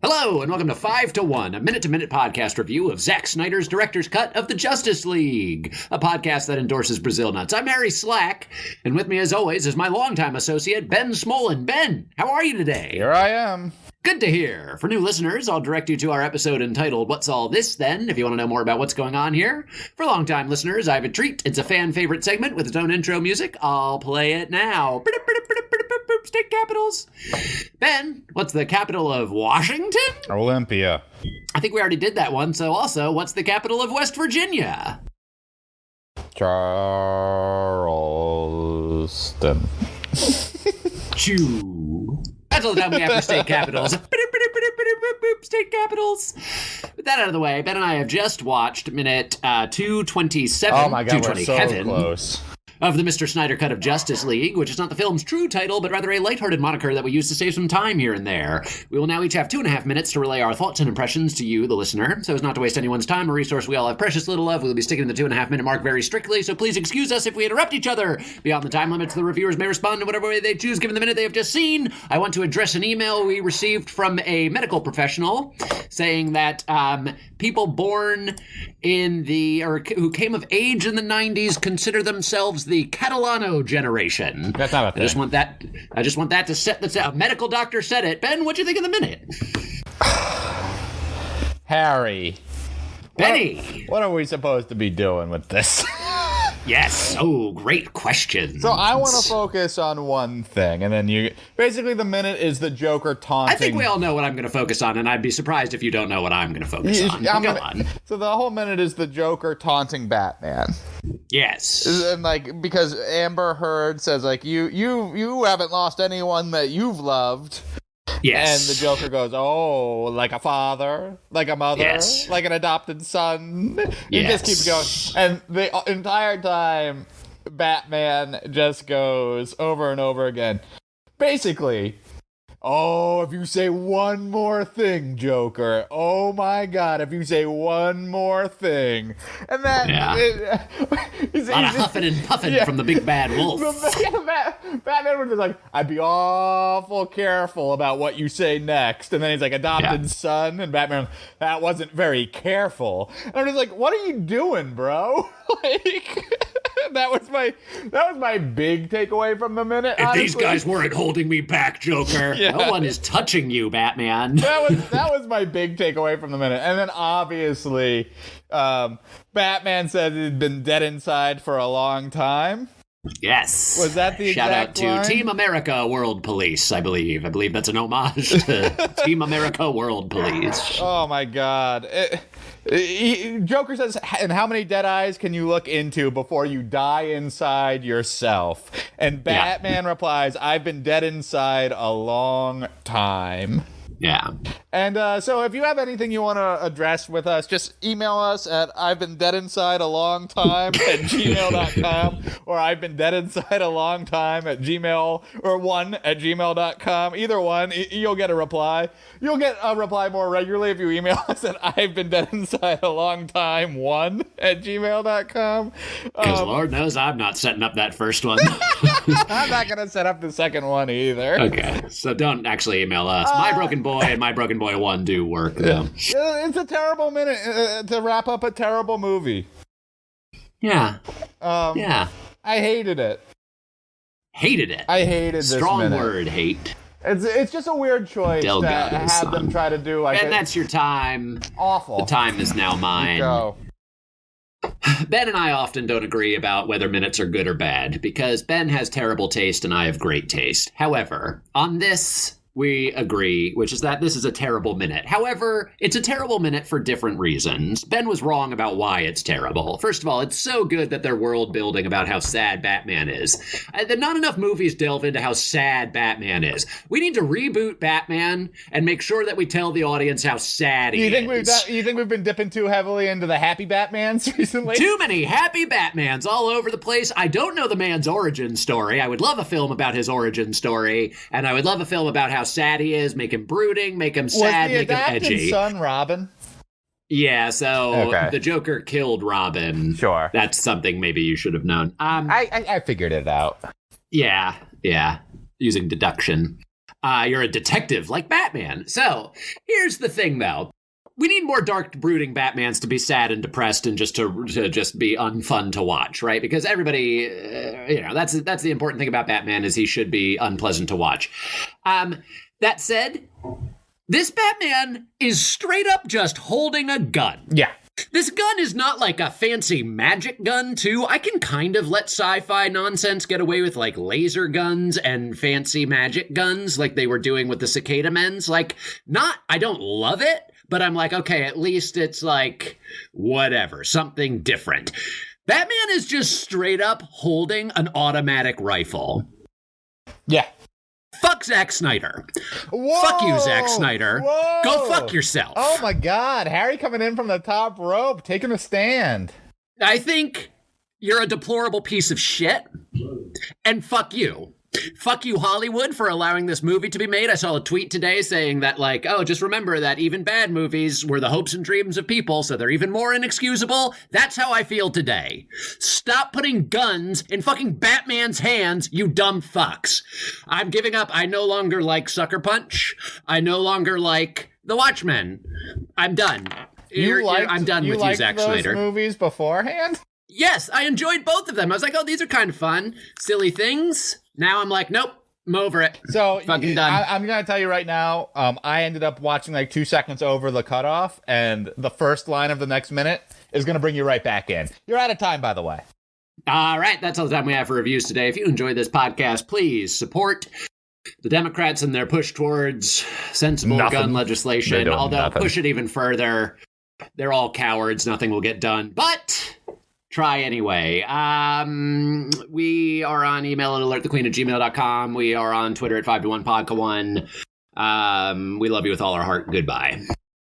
Hello, and welcome to 5 to 1, a minute-to-minute podcast review of Zack Snyder's director's cut of the Justice League, a podcast that endorses Brazil nuts. I'm Harry Slack, and with me, as always, is my longtime associate, Ben Smolin. Ben, how are you today? Here I am. Good to hear. For new listeners, I'll direct you to our episode entitled, What's All This Then, if you want to know more about what's going on here. For longtime listeners, I have a treat. It's a fan-favorite segment with its own intro music. I'll play it now. State capitals. Ben, what's the capital of Washington? Olympia. I think we already did that one, so also, what's the capital of West Virginia? Charleston. Chew. That's all the time we have for state capitals. State capitals. With that out of the way, Ben and I have just watched minute 227. Oh my God, we're so close. Of the Mr. Snyder cut of Justice League, which is not the film's true title, but rather a lighthearted moniker that we use to save some time here and there. We will now each have 2.5 minutes to relay our thoughts and impressions to you, the listener. So as not to waste anyone's time, a resource we all have precious little of, we'll be sticking to the 2.5 minute mark very strictly, so please excuse us if we interrupt each other. Beyond the time limits, the reviewers may respond in whatever way they choose given the minute they have just seen. I want to address an email we received from a medical professional saying that people born in the, or who came of age in the 90s consider themselves the Catalano generation. That's not a thing. I just want that to set the a medical doctor said it. Ben, what'd you think of the minute? Harry. Benny. What are we supposed to be doing with this? Yes. Oh, great question. So I want to focus on one thing, and then basically the minute is the Joker taunting. I think we all know what I'm going to focus on, and I'd be surprised if you don't know what I'm going to focus on. Go on. So the whole minute is the Joker taunting Batman. Yes. And because Amber Heard says you haven't lost anyone that you've loved. Yes. And the Joker goes, oh, like a father, like a mother, yes, like an adopted son. He yes, just keeps going. And the entire time, Batman just goes over and over again. Basically, oh, if you say one more thing, Joker. Oh, my God, if you say one more thing. And that... Yeah. A lot of huffing and puffing from the big bad wolf. Batman was just like, I'd be awful careful about what you say next. And then he's like, adopted son. And Batman, that wasn't very careful. And I'm just like, what are you doing, bro? That was my big takeaway from the minute. If honestly. These guys weren't holding me back, Joker. Yeah. No one is touching you, Batman. That was my big takeaway from the minute. And then obviously, Batman said he'd been dead inside for a long time. Yes. Was that the Shout out exact to line? Team America World Police, I believe. I believe that's an homage to Team America World Police. Oh, my God. Joker says, and how many dead eyes can you look into before you die inside yourself? And Batman replies, I've been dead inside a long time. Yeah. And so if you have anything you want to address with us, just email us at I've been dead inside a long time at gmail.com or I've been dead inside a long time at gmail or 1 at gmail.com. Either one, you'll get a reply. You'll get a reply more regularly if you email us at I've been dead inside a long time 1 at gmail.com. Because Lord knows I'm not setting up that first one. I'm not going to set up the second one either. Okay, so don't actually email us. My Broken Boy and My Broken Boy 1 do work, though. It's a terrible minute to wrap up a terrible movie. Yeah. I hated it. Hated it. I hated this Strong minute. Word, hate. It's just a weird choice Delgados, to have them try to do like. And that's your time. Awful. The time is now mine. Go. Ben and I often don't agree about whether minutes are good or bad, because Ben has terrible taste and I have great taste. However, on this, we agree, which is that this is a terrible minute. However, it's a terrible minute for different reasons. Ben was wrong about why it's terrible. First of all, it's so good that they're world building about how sad Batman is. Not enough movies delve into how sad Batman is. We need to reboot Batman and make sure that we tell the audience how sad he is. You think we've been dipping too heavily into the happy Batmans recently? Too many happy Batmans all over the place. I don't know the man's origin story. I would love a film about his origin story, and I would love a film about how sad he is, make him brooding, make him sad, make him edgy. Was the adopted son Robin? Yeah, so the Joker killed Robin. Sure. That's something maybe you should have known. I figured it out. Yeah, using deduction. You're a detective like Batman. So here's the thing, though. We need more dark, brooding Batmans to be sad and depressed and just to just be unfun to watch, right? Because everybody, that's the important thing about Batman is he should be unpleasant to watch. That said, this Batman is straight up just holding a gun. Yeah. This gun is not like a fancy magic gun, too. I can kind of let sci-fi nonsense get away with, like, laser guns and fancy magic guns like they were doing with the Cicada Men's. Like, I don't love it, but I'm like, okay, at least it's, like, whatever, something different. Batman is just straight up holding an automatic rifle. Yeah. Fuck Zack Snyder. Whoa! Fuck you, Zack Snyder. Whoa! Go fuck yourself. Oh my God, Harry coming in from the top rope, taking a stand. I think you're a deplorable piece of shit. And fuck you. Fuck you, Hollywood, for allowing this movie to be made. I saw a tweet today saying that, like, oh, just remember that even bad movies were the hopes and dreams of people, so they're even more inexcusable. That's how I feel today. Stop putting guns in fucking Batman's hands, you dumb fucks. I'm giving up. I no longer like Sucker Punch. I no longer like The Watchmen. I'm done. I'm done with you, Zack Snyder. You liked those movies beforehand? Yes, I enjoyed both of them. I was like, oh, these are kind of fun. Silly things. Now I'm like, nope, I'm over it. So fucking done. I'm going to tell you right now, I ended up watching like 2 seconds over the cutoff, and the first line of the next minute is going to bring you right back in. You're out of time, by the way. All right, that's all the time we have for reviews today. If you enjoyed this podcast, please support the Democrats in their push towards sensible gun legislation. Although push it even further, they're all cowards. Nothing will get done. But try anyway. We are on email at alertthequeen@gmail.com. We are on Twitter at 521podca1. We love you with all our heart. Goodbye.